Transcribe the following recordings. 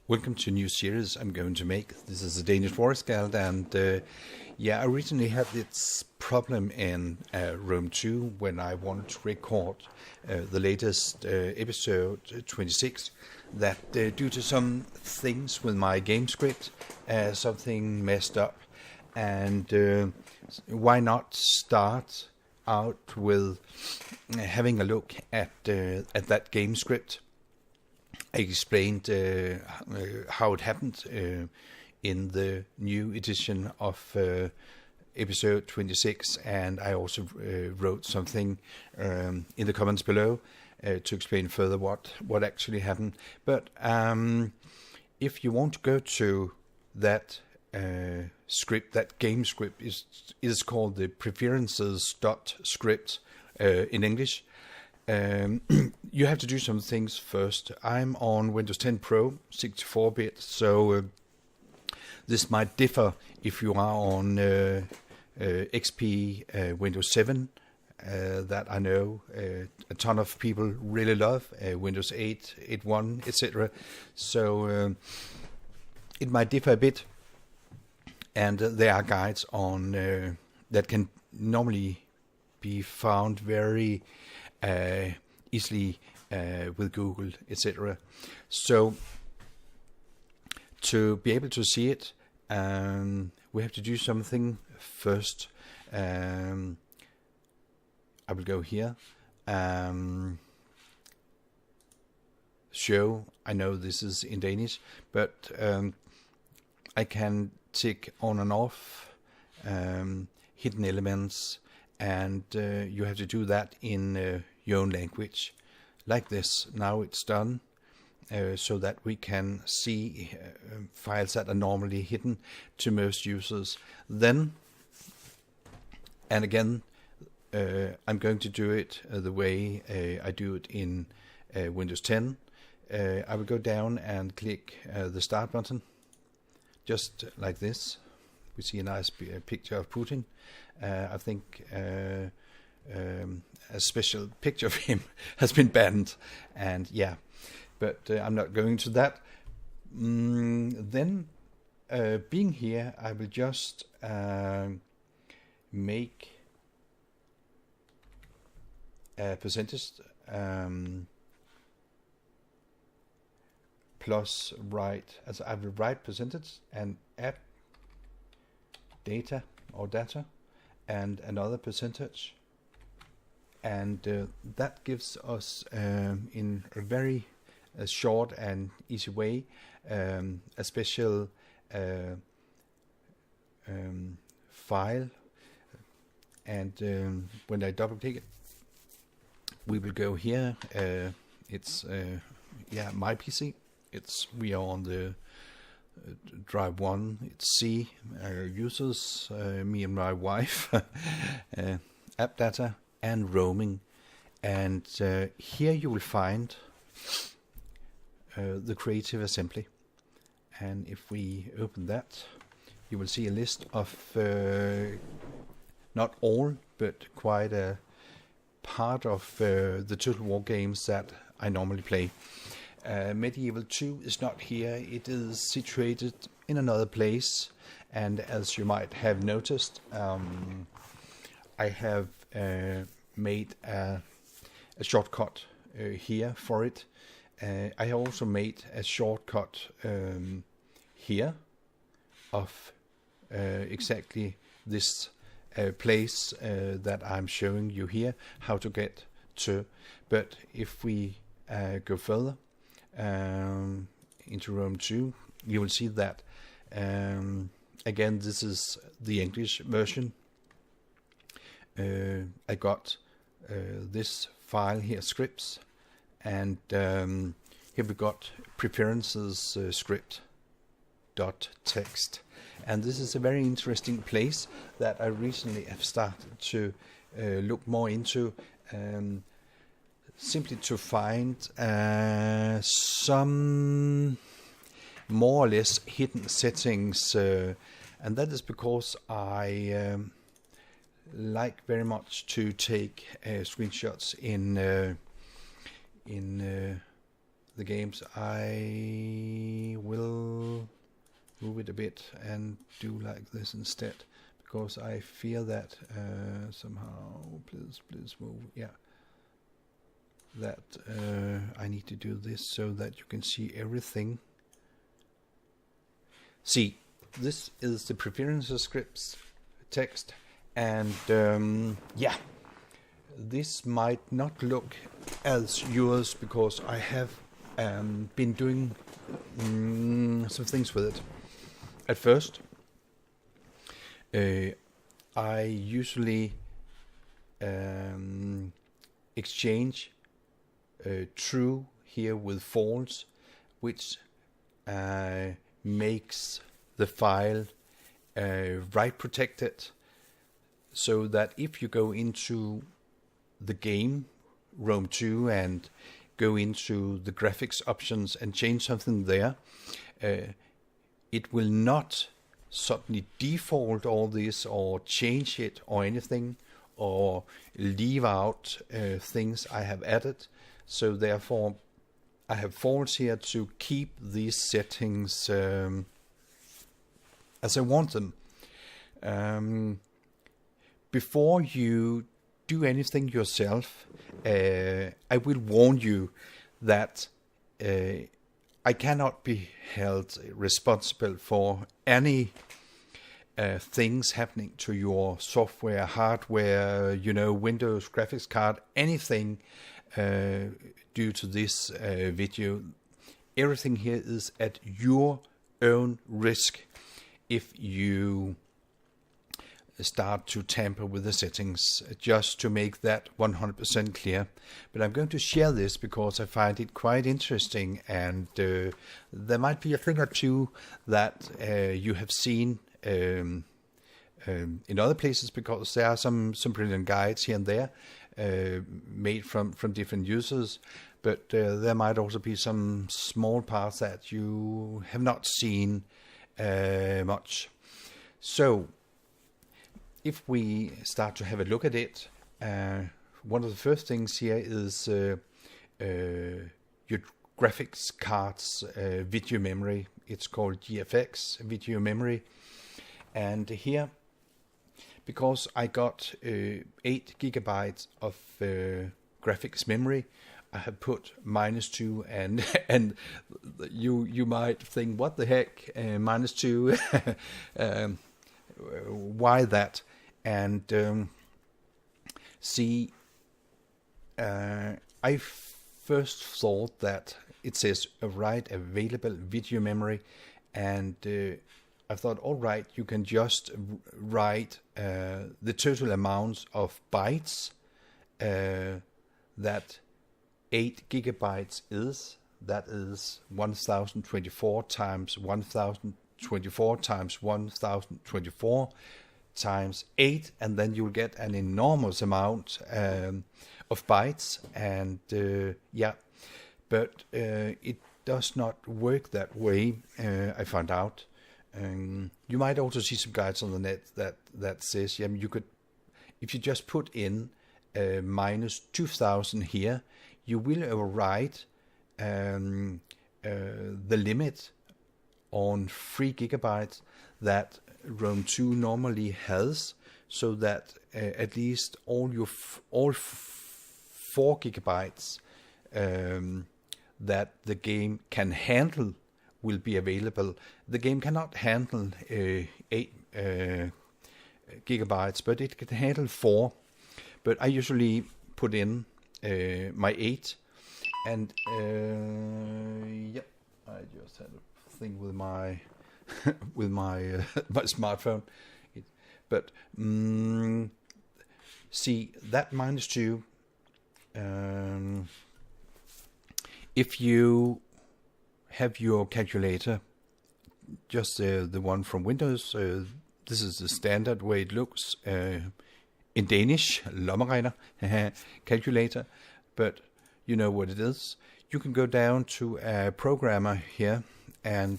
Welcome to a new series I'm going to make. This is a Danish for Skald, and I originally had this problem in Rome 2 when I wanted to record the latest episode 26, that due to some things with my game script, something messed up, and why not start out with having a look at that game script. I explained how it happened in the new edition of episode 26, and I also wrote something in the comments below to explain further what actually happened. But if you want to go to that script, that game script is called the Preferences.Script in English. You have to do some things first. I'm on Windows 10 Pro 64-bit, so this might differ if you are on XP Windows 7 that I know a ton of people really love, Windows 8, 8.1, etc. So it might differ a bit, and there are guides on that can normally be found very easily with Google, etc. So to be able to see it, we have to do something first. I will go here. Show. I know this is in Danish, but I can tick on and off hidden elements, and you have to do that in your own language, like this. Now it's done, so that we can see files that are normally hidden to most users. Then, and again, I'm going to do it the way I do it in Windows 10. I will go down and click the Start button, just like this. We see a nice picture of Putin. I think a special picture of him has been banned, and but I'm not going to that. Then, being here, I will just make a percentage plus write, as I will write percentage and add data or data and another percentage, and that gives us in a very short and easy way a special file, and when I double click it, we will go here. It's my PC. We are on the drive 1. It's C users, me and my wife, app data and roaming, and here you will find the creative assembly, and if we open that, you will see a list of not all but quite a part of the Total War games that I normally play. Medieval 2 is not here. It is situated in another place, and as you might have noticed, I have made a shortcut here for it. I have also made a shortcut here of exactly this place that I'm showing you here, how to get to. But if we go further into Rome 2, you will see that again, this is the English version. I got this file here, scripts, and here we got Preferences.Script .text, and this is a very interesting place that I recently have started to look more into, simply to find some more or less hidden settings, and that is because I like very much to take screenshots in the games, I will move it a bit and do like this instead, because I fear that somehow, please move, yeah, that I need to do this so that you can see everything. See, this is the Preferences.Script text, and yeah, this might not look as yours because I have been doing some things with it. At first, I usually exchange true here with false, which makes the file write protected, so that if you go into the game Rome 2 and go into the graphics options and change something there, it will not suddenly default all this or change it or anything, or leave out things I have added. So therefore I have false here to keep these settings as I want them. Before you do anything yourself, I will warn you that I cannot be held responsible for any things happening to your software, hardware, Windows graphics card, anything due to this video. Everything here is at your own risk if you start to tamper with the settings, just to make that 100% clear. But I'm going to share this because I find it quite interesting, and there might be a thing or two that you have seen in other places, because there are some brilliant guides here and there made from different users, but there might also be some small parts that you have not seen much. So if we start to have a look at it, one of the first things here is your graphics card's video memory. It's called GFX video memory. And here, because I got 8 gigabytes of graphics memory, I have put -2, and you might think, what the heck, -2? Why that? And see, I first thought that it says write available video memory, and I thought, all right, you can just write the total amount of bytes that 8 gigabytes is. That is 1024 times 1024 times 1024 times 8, and then you'll get an enormous amount of bytes. And yeah, but it does not work that way, I found out. You might also see some guides on the net that says, yeah, you could, if you just put in -2000 here, you will override the limit on 3 gigabytes that Rome 2 normally has, so that at least all 4 gigabytes that the game can handle will be available. The game cannot handle 8 gigabytes, but it can handle 4. But I usually put in my 8, and yep, I just had a thing with my with my smartphone. But see, that -2. If you have your calculator, just the one from Windows, this is the standard way it looks in Danish, lommeregner calculator, but you know what it is. You can go down to a programmer here and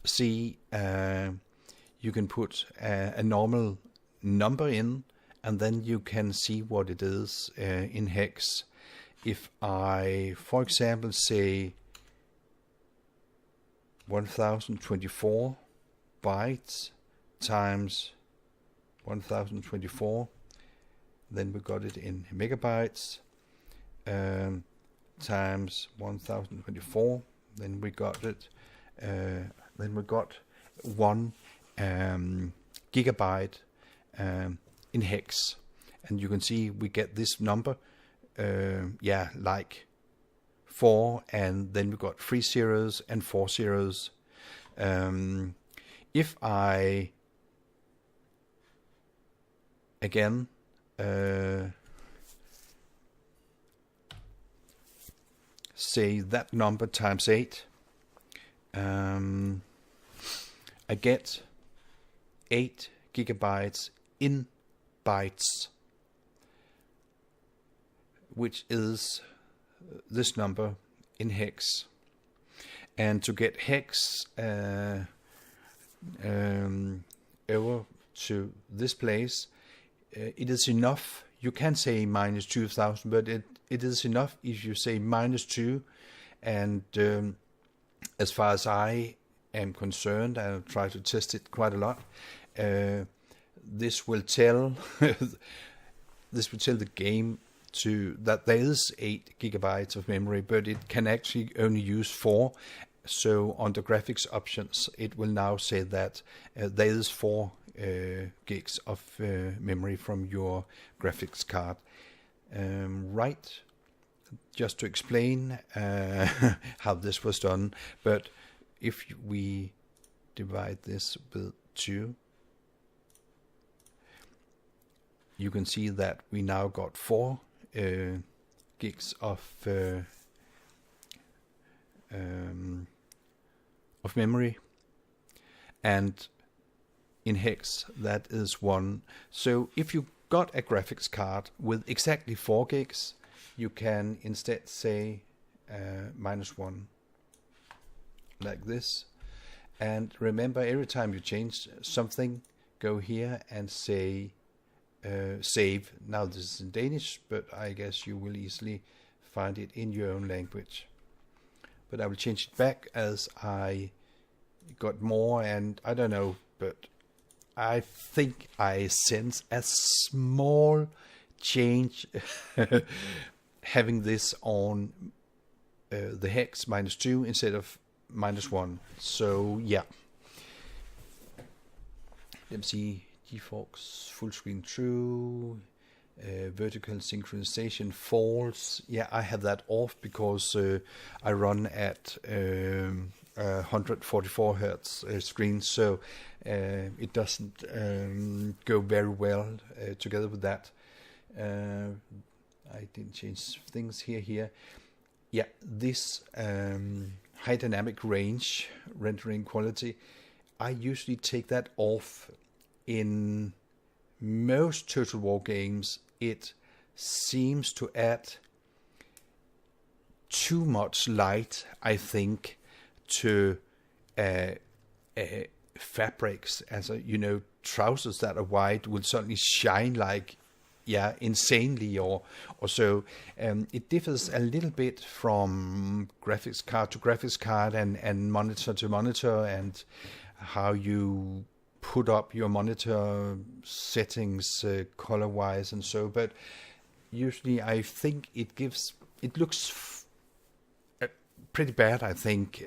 see, you can put a normal number in, and then you can see what it is in hex. if I, for example, say 1024 bytes times 1024, then we got it in megabytes, times 1024, then we got it, then we got 1 gigabyte in hex, and you can see we get this number, like 4, and then we got 3 zeros and 4 zeros. If I again say that number times 8, I get 8 gigabytes in bytes, which is this number in hex. And to get hex over to this place, it is enough. You can say minus 2000, but it is enough if you say minus 2. And as far as I am concerned, I'll try to test it quite a lot. This will tell the game that there is 8 gigabytes of memory, but it can actually only use 4. So on the graphics options, it will now say that there is 4 gigs of memory from your graphics card. Right, just to explain how this was done, but if we divide this with 2, you can see that we now got 4 gigs of memory, and in hex that is 1. So if you got a graphics card with exactly 4 gigs, you can instead say minus 1 like this. And remember, every time you change something, go here and say save. Now this is in Danish, but I guess you will easily find it in your own language. But I will change it back as I got more, and I don't know, but I think I sense a small change having this on the hex minus 2 instead of minus 1. So yeah. Let me see. Defaults full screen true. Vertical synchronization false. Yeah, I have that off because I run at 144 hertz screen, so it doesn't go very well together with that. I didn't change things here. Yeah, this high dynamic range rendering quality, I usually take that off. In most Total War games, it seems to add too much light, I think, to fabrics. As trousers that are white will suddenly shine like, insanely or so. It differs a little bit from graphics card to graphics card and monitor to monitor, and how you put up your monitor settings color-wise and so. But usually I think it looks pretty bad, I think,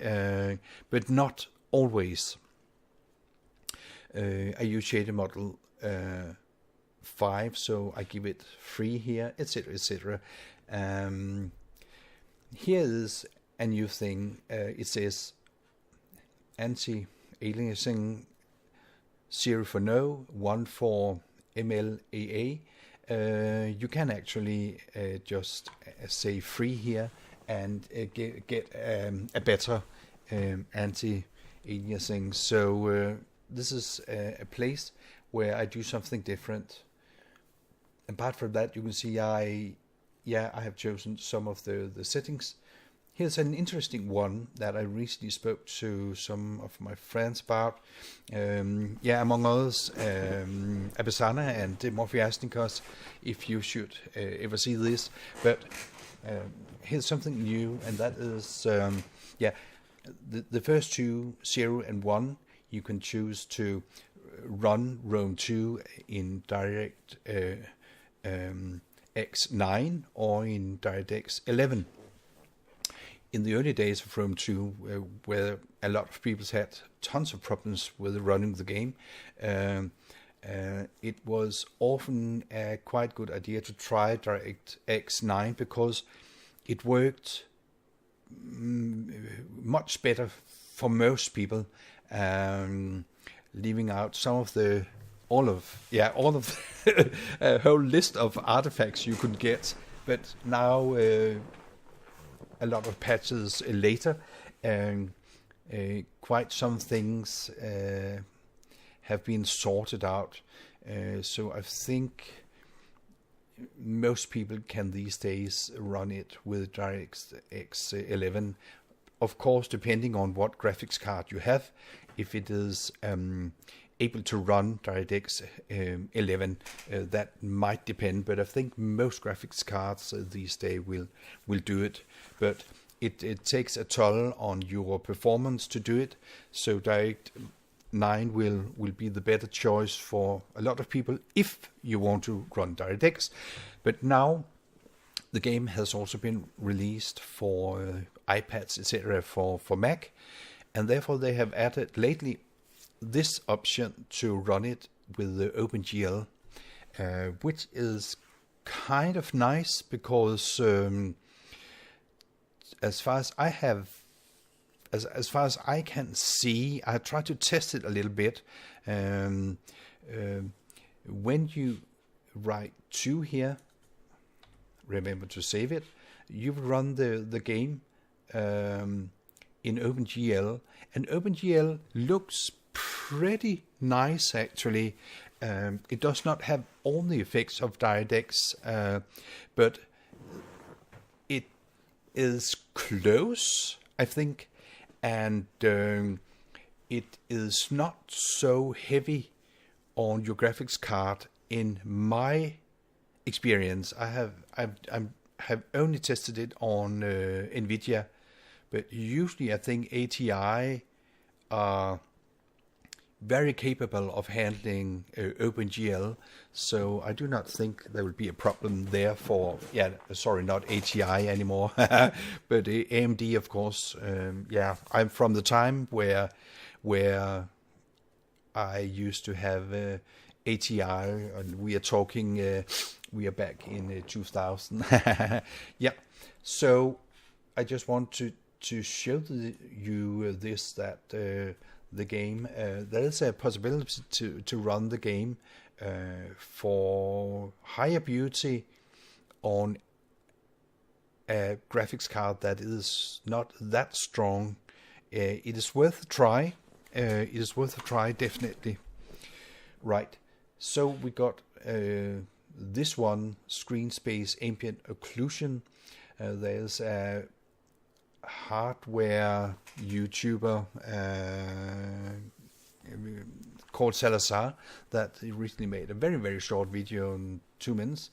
but not always. I use shader model 5, so I give it 3 here, etc., etc. Here is a new thing. It says anti-aliasing, 0 for no, 1 for MLAA. You can actually just say 3 here and get a better anti-aliasing. So this is a place where I do something different. Apart from that, you can see I have chosen some of the settings. Here's an interesting one that I recently spoke to some of my friends about. Among others, Abesana and Morphiasnikos, if you should ever see this. But here's something new, and that is, the first two, 0 and 1, you can choose to run Rome 2 in DirectX 9 or in DirectX 11. In the early days of Rome 2, where a lot of people had tons of problems with running the game, it was often a quite good idea to try DirectX 9 because it worked much better for most people, leaving out all of a whole list of artifacts you could get. But now, a lot of patches later, quite some things have been sorted out. So I think most people can these days run it with DirectX 11. Of course, depending on what graphics card you have, if it is able to run DirectX 11, that might depend. But I think most graphics cards these days will do it. But it takes a toll on your performance to do it. So Direct 9 will be the better choice for a lot of people if you want to run DirectX. But now the game has also been released for iPads, etc., for Mac, and therefore they have added lately this option to run it with the OpenGL, which is kind of nice because as far as I can see, I tried to test it a little bit. When you write 2 here, remember to save it. You run the game in OpenGL, and OpenGL looks pretty nice actually. It does not have all the effects of DirectX, but it is close, I think, and it is not so heavy on your graphics card in my experience. I have only tested it on NVIDIA, but usually I think ATI are very capable of handling OpenGL, so I do not think there will be a problem there for, not ATI anymore, but AMD, of course. I'm from the time where I used to have ATI, and we are talking, we are back in 2000. Yeah, so I just want to show you this, that the game, there is a possibility to run the game for higher beauty on a graphics card that is not that strong. It is worth a try. Definitely. Right. So we got this one, screen space ambient occlusion. There's a hardware YouTuber called Salazar that recently made a very, very short video in 2 minutes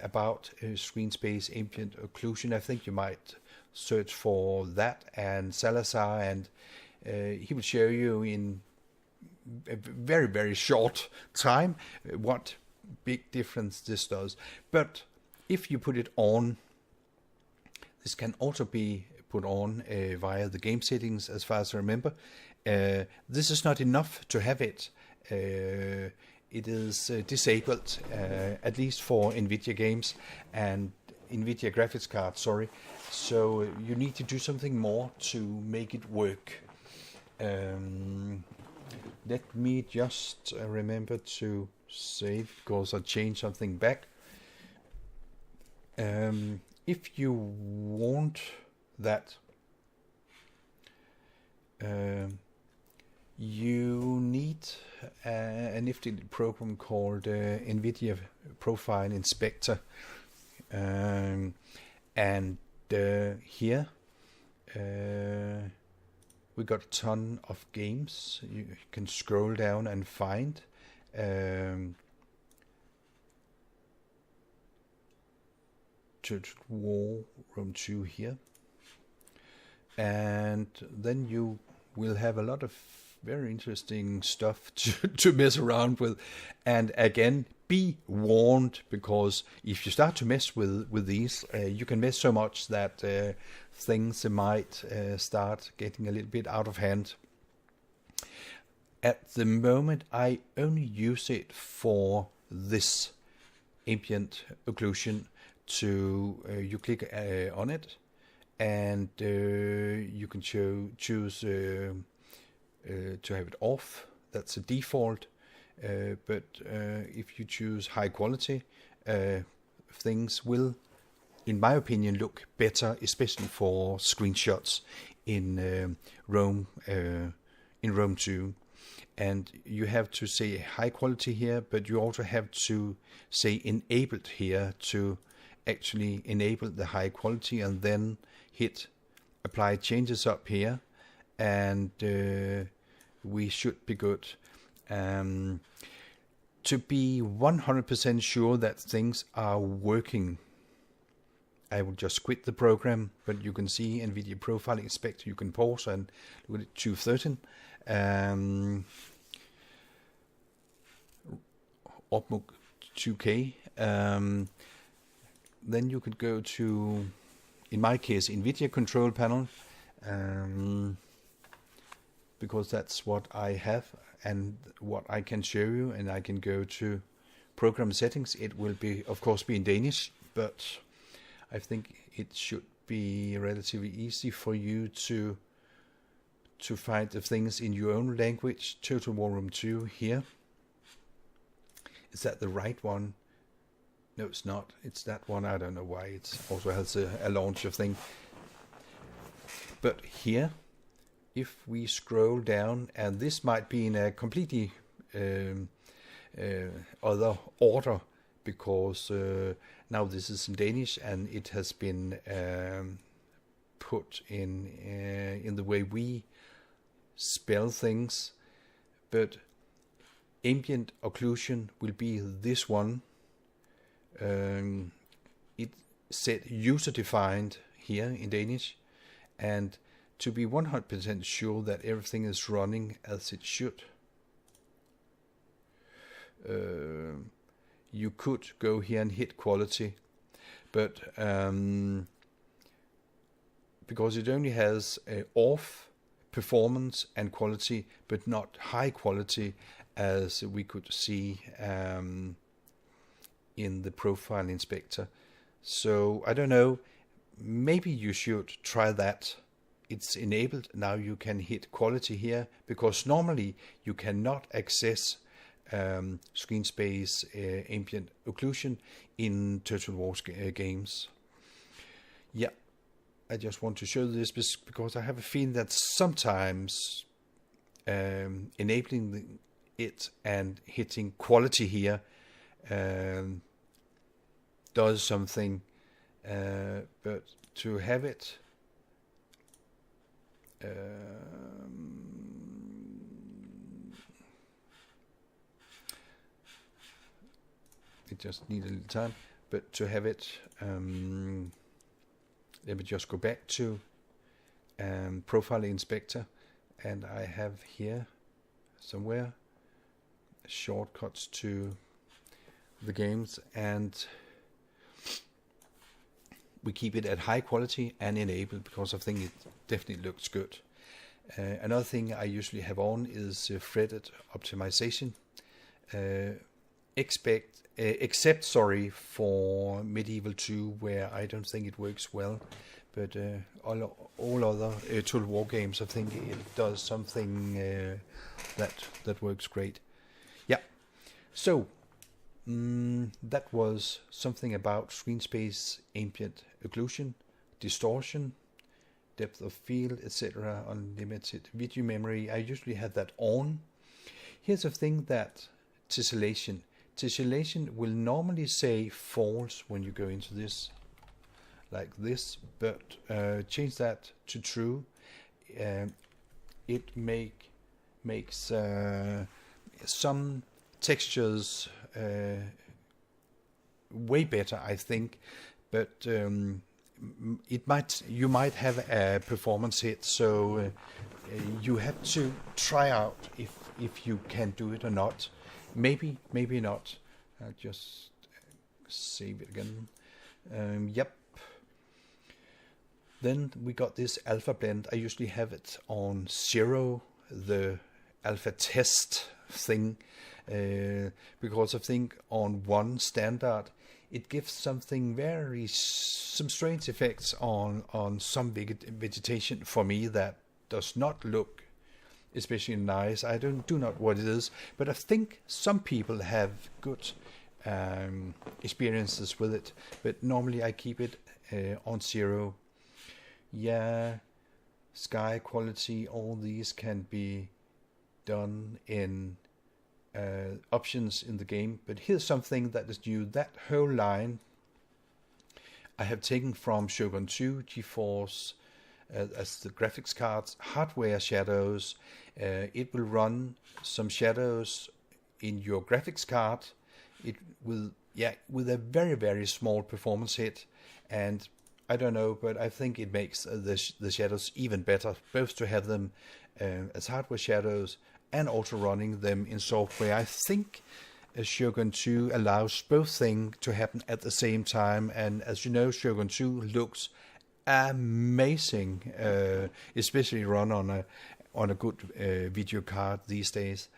about screen space ambient occlusion. I think you might search for that and Salazar, and he will show you in a very, very short time what big difference this does. But if you put it on, this can also be put on via the game settings, as far as I remember. This is not enough to have it. It is disabled, at least for NVIDIA games and NVIDIA graphics cards, sorry. So you need to do something more to make it work. Let me just remember to save, because I changed something back. If you want that, you need a nifty program called NVIDIA Profile Inspector, and here we got a ton of games you can scroll down and find. To Total War Rome 2 here. And then you will have a lot of very interesting stuff to mess around with. And again, be warned, because if you start to mess with these, you can mess so much that things might start getting a little bit out of hand. At the moment, I only use it for this ambient occlusion. You click on it, and you can choose to have it off. That's a default. But if you choose high quality, things will, in my opinion, look better, especially for screenshots in Rome 2. And you have to say high quality here, but you also have to say enabled here to actually enable the high quality, and then hit apply changes up here, and we should be good. To be 100% sure that things are working, I will just quit the program, but you can see NVIDIA Profile Inspector. You can pause and look at 213. Opmuk 2K. Then you could go to, in my case, NVIDIA Control Panel, because that's what I have and what I can show you. And I can go to Program Settings. It will be, of course, be in Danish, but I think it should be relatively easy for you to find the things in your own language. Total War Rome 2 here. Is that the right one? No, it's not. It's that one. I don't know why. It also has a launcher thing. But here, if we scroll down, and this might be in a completely other order, because now this is in Danish, and it has been put in the way we spell things. But ambient occlusion will be this one. It said user defined here in Danish, and to be 100% sure that everything is running as it should, you could go here and hit quality, but because it only has off, performance and quality, but not high quality, as we could see in the profile inspector. So I don't know, maybe you should try that. It's enabled. Now you can hit quality here, because normally you cannot access screen space ambient occlusion in Total War games. Yeah, I just want to show this because I have a feeling that sometimes enabling it and hitting quality here does something, but to have it it just needs a little time, but to have it let me just go back to Profile Inspector, and I have here somewhere shortcuts to the games, and we keep it at high quality and enabled, because I think it definitely looks good. Another thing I usually have on is threaded optimization, except for Medieval 2, where I don't think it works well, but all other Total War games, I think it does something that works great. Yeah, so that was something about screen space, ambient occlusion, distortion, depth of field, etc., unlimited video memory. I usually have that on. Here's a thing that Desolation will normally say false when you go into this, like this, but change that to true. It makes some textures way better, I think, but you might have a performance hit, so you have to try out if you can do it or not. Maybe not. I'll just save it again. Yep. Then we got this alpha blend. I usually have it on 0, the alpha test thing, because I think on 1 standard it gives some strange effects on some vegetation for me that does not look especially nice. I do not know what it is, but I think some people have good experiences with it. But normally I keep it on 0. Yeah, sky quality, all these can be done in options in the game. But here's something that is new. That whole line I have taken from Shogun 2 GeForce as the graphics cards, hardware shadows. It will run some shadows in your graphics card. It will, with a very, very small performance hit, and I don't know, but I think it makes the shadows even better, both to have them as hardware shadows and also running them in software. I think Shogun 2 allows both things to happen at the same time, and as you know, Shogun 2 looks amazing, especially run on a good video card these days.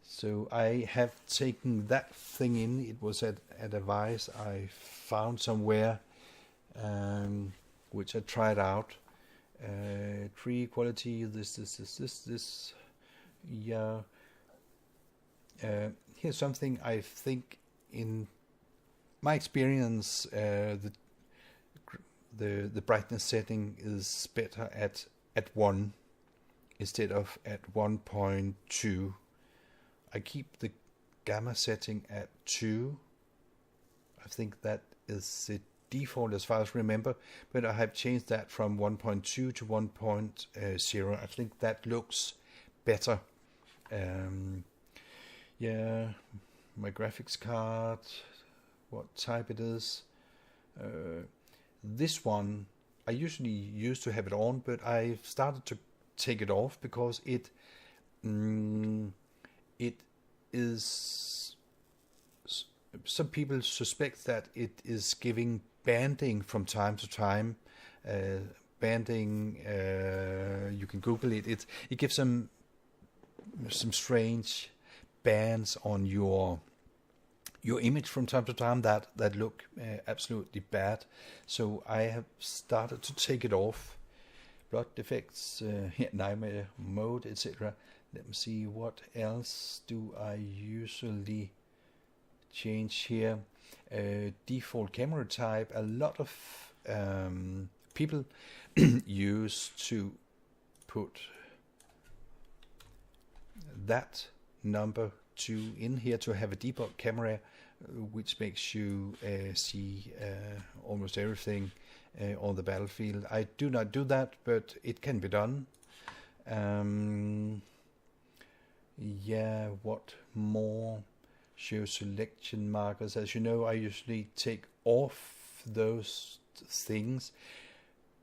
So I have taken that thing in. It was at a device I found somewhere, which I tried out. Tree quality, this. Yeah. Here's something I think, in my experience, the brightness setting is better at 1 instead of at 1.2. I keep the gamma setting at 2. I think that is the default as far as I remember, but I have changed that from 1.2 to 1.0. I think that looks better. Yeah, my graphics card, what type it is. This one, I usually used to have it on, but I've started to take it off because it is, some people suspect that it is giving banding from time to time. Banding, you can Google it. It gives some strange bands on your image from time to time that look absolutely bad. So I have started to take it off. Blood defects, nightmare mode, etc. Let me see, what else do I usually change here? Default camera type. A lot of people used to put that number 2 in here to have a debug camera, which makes you see almost everything on the battlefield. I do not do that, but it can be done. Yeah, what more? Show selection markers. As you know, I usually take off those things.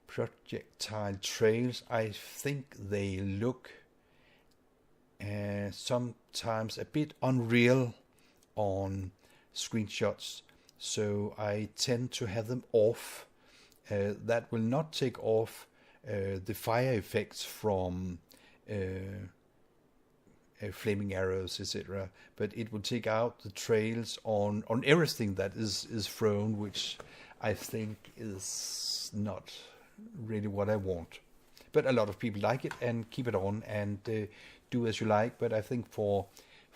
Projectile trails, I think they look sometimes a bit unreal on screenshots, so I tend to have them off. That will not take off the fire effects from flaming arrows, etc., but it will take out the trails on everything that is thrown, which I think is not really what I want. But a lot of people like it and keep it on and do as you like. But I think for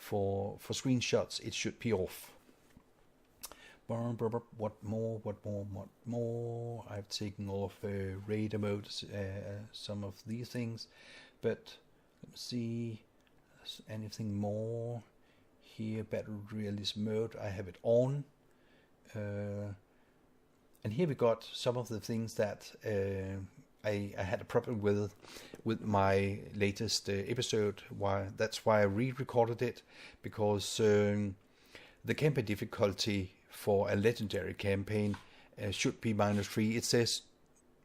screenshots it should be off. What more? I've taken off radar mode, some of these things, but let's see, anything more here. Battle realism mode, I have it on, and here we got some of the things that I had a problem with my latest episode. That's why I re-recorded it, because the campaign difficulty for a legendary campaign should be -3. It says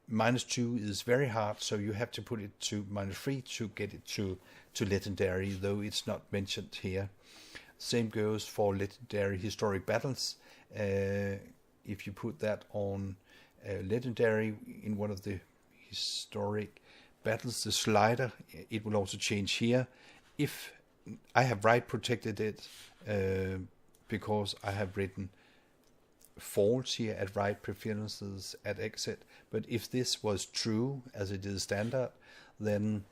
-2 is very hard, so you have to put it to -3 to get it to legendary, though it's not mentioned here. Same goes for legendary historic battles. If you put that on legendary in one of the historic battles, the slider, it will also change here. If I have write protected it because I have written false here at write preferences at exit, but if this was true as it is standard, then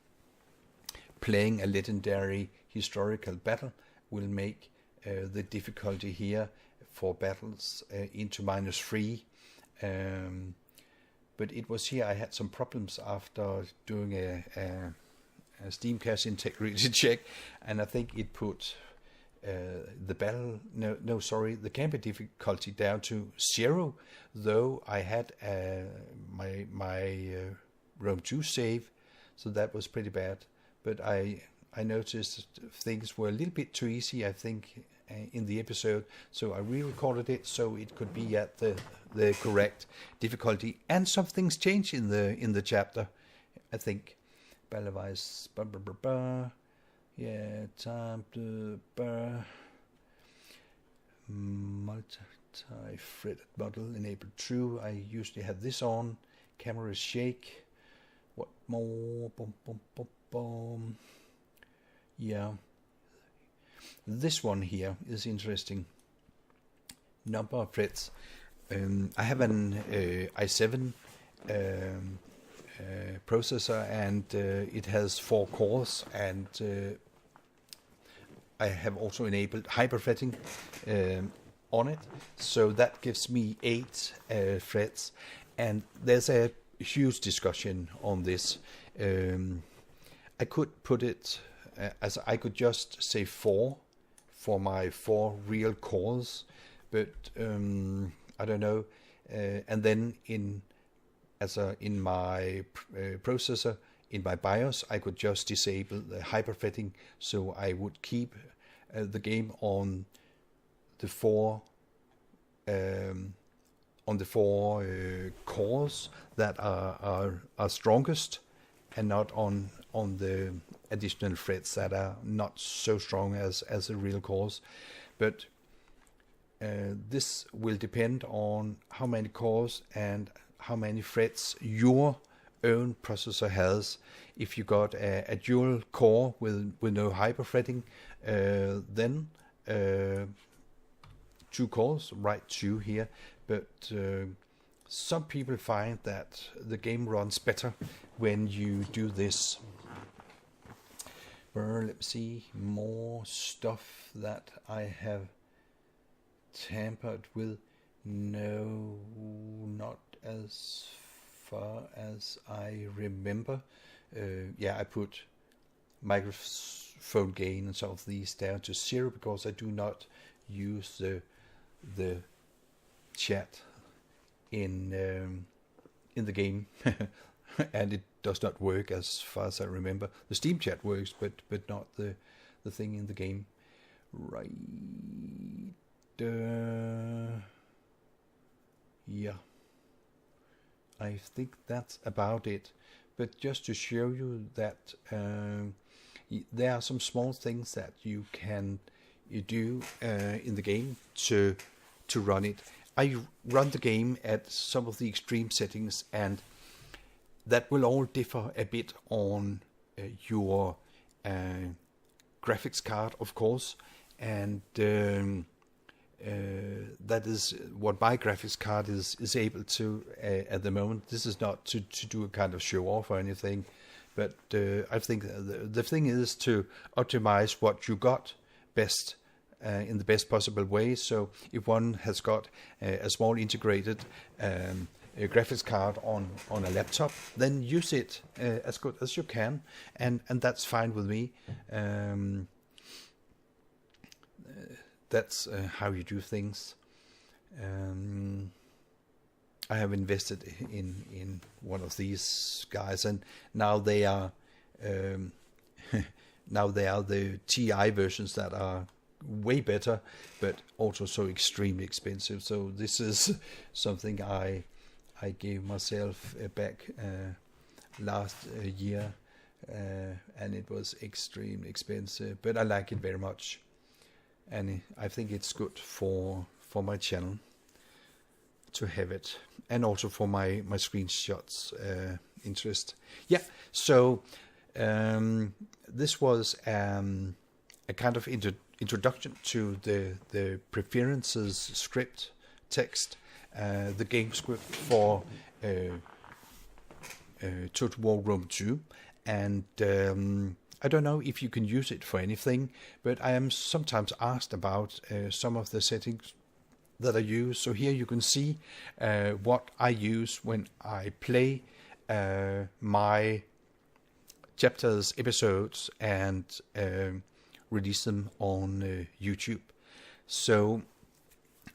playing a legendary historical battle will make the difficulty here for battles into -3. But it was here I had some problems after doing a Steam cache integrity check, and I think it put the campaign difficulty down to 0, though I had my Rome 2 save, so that was pretty bad. But I noticed things were a little bit too easy, I think, in the episode, so I re-recorded it so it could be at the correct difficulty. And some things change in the chapter, I think. Otherwise, yeah, time to multi-threaded model enabled true. I usually have this on. Camera shake. What more? Boom, boom, boom, boom. Yeah. This one here is interesting. Number of threads. I have an i7 processor, and it has 4 cores, and I have also enabled hyperthreading on it, so that gives me 8 threads, and there's a huge discussion on this. I could put it as I could just say 4 for my 4 real cores, but I don't know. And then in my processor, in my BIOS, I could just disable the hyperthreading, so I would keep the game on the 4 cores that are strongest, and not on the additional threads that are not so strong as the real cores. But this will depend on how many cores and how many threads your own processor has. If you got a dual core with no hyperthreading, then 2 cores, write 2 here. But some people find that the game runs better when you do this. Let's see, more stuff that I have tampered with. No, not as far as I remember. Yeah, I put microphone gain and some of these down to 0 because I do not use the chat in the game, and it does not work as far as I remember. The Steam chat works, but not the thing in the game. Right. Yeah. I think that's about it. But just to show you that there are some small things that you do in the game to run it. I run the game at some of the extreme settings, and that will all differ a bit on your graphics card, of course, and that is what my graphics card is able to at the moment. This is not to do a kind of show off or anything, but I think the thing is to optimize what you got best in the best possible way. So if one has got a small integrated a graphics card on a laptop, then use it as good as you can, and that's fine with me. That's how you do things. I have invested in one of these guys, and now they are the TI versions that are way better, but also so extremely expensive. So this is something I gave myself back last year, and it was extremely expensive, but I like it very much, and I think it's good for my channel to have it, and also for my screenshots interest. Yeah, so this was a kind of introduction to the preferences script text, the game script for Total War Rome 2, and I don't know if you can use it for anything, but I am sometimes asked about some of the settings that I use. So here you can see what I use when I play my chapters, episodes, and release them on YouTube. So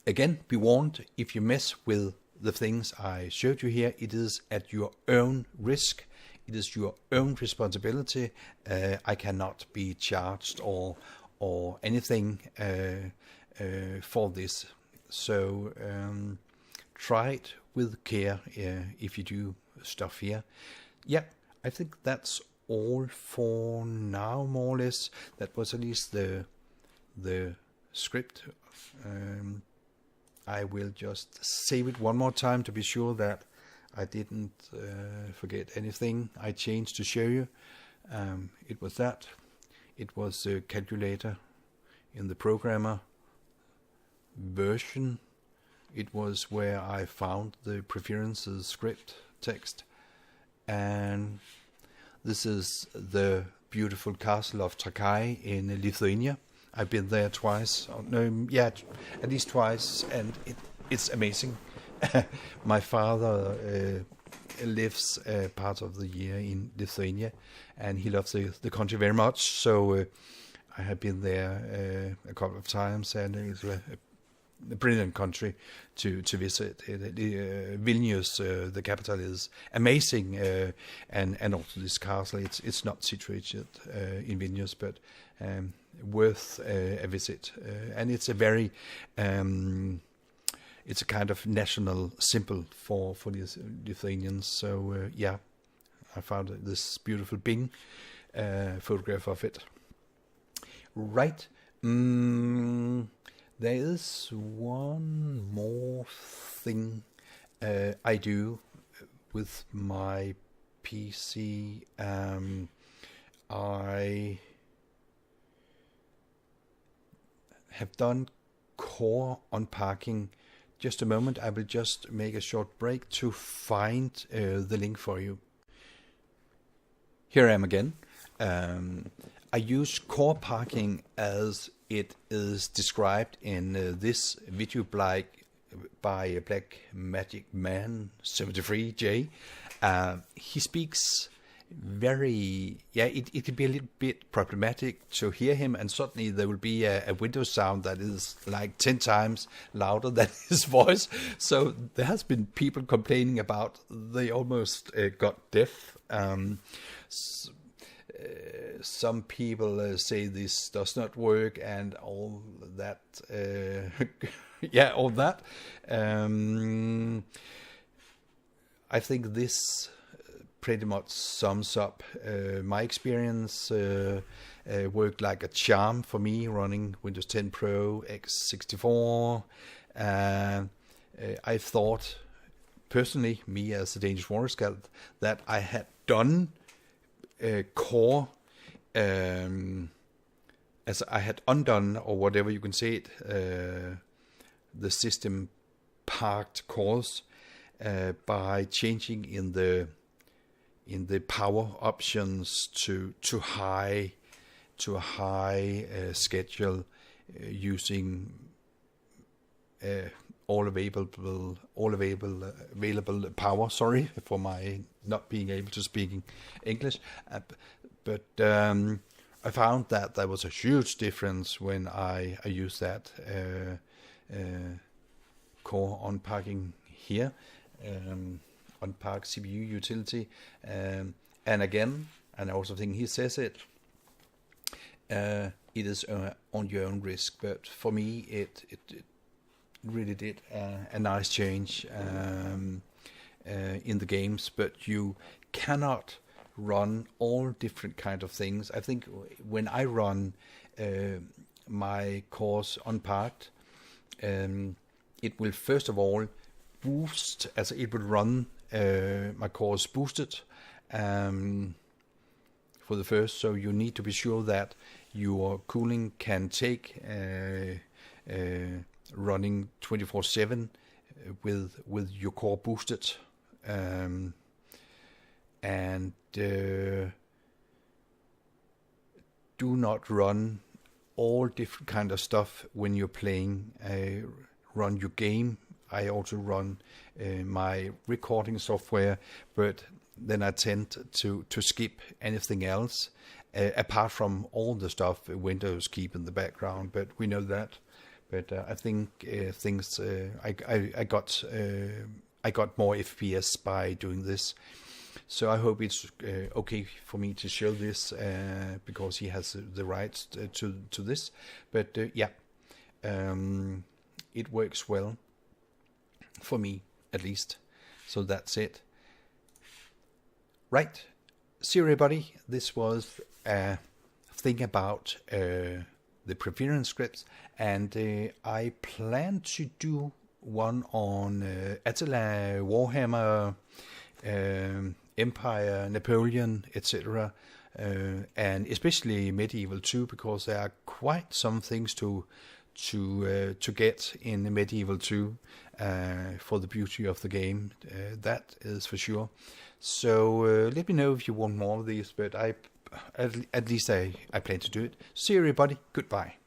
again, be warned, if you mess with the things I showed you here, it is at your own risk. It is your own responsibility. I cannot be charged or anything for this. So try it with care if you do stuff here. Yeah, I think that's all for now, more or less. That was at least the script. I will just save it one more time to be sure that I didn't forget anything I changed to show you. It was that. It was the calculator in the programmer version. It was where I found the preferences script text, and this is the beautiful castle of Trakai in Lithuania. I've been there twice. No, yeah, at least twice, and it's amazing. My father lives part of the year in Lithuania, and he loves the country very much. So I have been there a couple of times, and it's a brilliant country to visit. Vilnius, the capital, is amazing, and also this castle. It's not situated in Vilnius, but worth a visit. And it's a very it's a kind of national symbol for the Lithuanians. So yeah, I found this beautiful Bing photograph of it. Right. There is one more thing I do with my PC. I have done core unpacking. Just a moment, I will just make a short break to find the link for you. Here I am again. I use core parking as it is described in this video by Black Magic Man 73J. He speaks very, yeah, it can be a little bit problematic to hear him, and suddenly there will be a Windows sound that is like 10 times louder than his voice. So there has been people complaining about they almost got deaf. Some people say this does not work and all that. Yeah, all that. I think this pretty much sums up my experience. Worked like a charm for me running Windows 10 Pro x64. I thought personally, me as a Danish warrior Skald, that I had done core as I had undone, or whatever you can say it, the system parked cores by changing in the power options to high a high schedule using all available power. Sorry for my not being able to speak English, but I found that there was a huge difference when I used that core unpacking here, unpack CPU utility, and again, and I also think he says it, it is on your own risk. But for me, it really did a nice change in the games. But you cannot run all different kind of things. I think when I run my cores unparked, it will first of all boost, as it will run my cores boosted for the first. So you need to be sure that your cooling can take running 24/7 with your core boosted, and do not run all different kind of stuff when you're playing. Run your game. I also run my recording software, but then I tend to skip anything else apart from all the stuff Windows keep in the background. But we know that. But I think things I got more FPS by doing this. So I hope it's okay for me to show this because he has the rights to this. But yeah, it works well for me at least. So that's it. Right. See you, everybody. This was a thing about the preference scripts, and I plan to do one on Attila, Warhammer, Empire, Napoleon, etc., and especially Medieval 2, because there are quite some things to get in Medieval 2 for the beauty of the game. That is for sure. So let me know if you want more of these, but at least I plan to do it. See you, everybody. Goodbye.